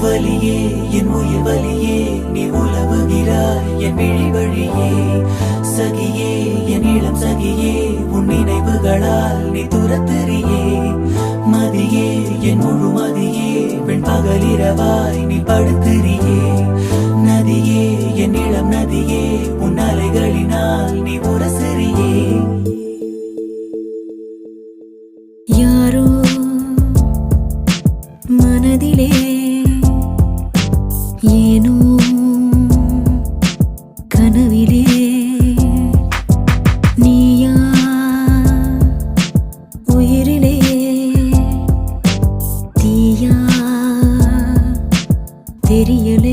வலியே என் உயிர் வலியே நீ உலவுகிறாய் என் விழி வழியே சகியே என் இளம் சகியே உன் நினைவுகளால் நீ துரத்தெறியே மதியே என் முழு மதியே பெண் பகலிரவாய் நீ படுத்தெறியே நதியே என் இளம் நதியே உன் அலைகளினால் நீ உரசெறியே யாரோ மனதிலே ஏனோ கனவிலே நீயா உயிரிலே தீயா தெரியல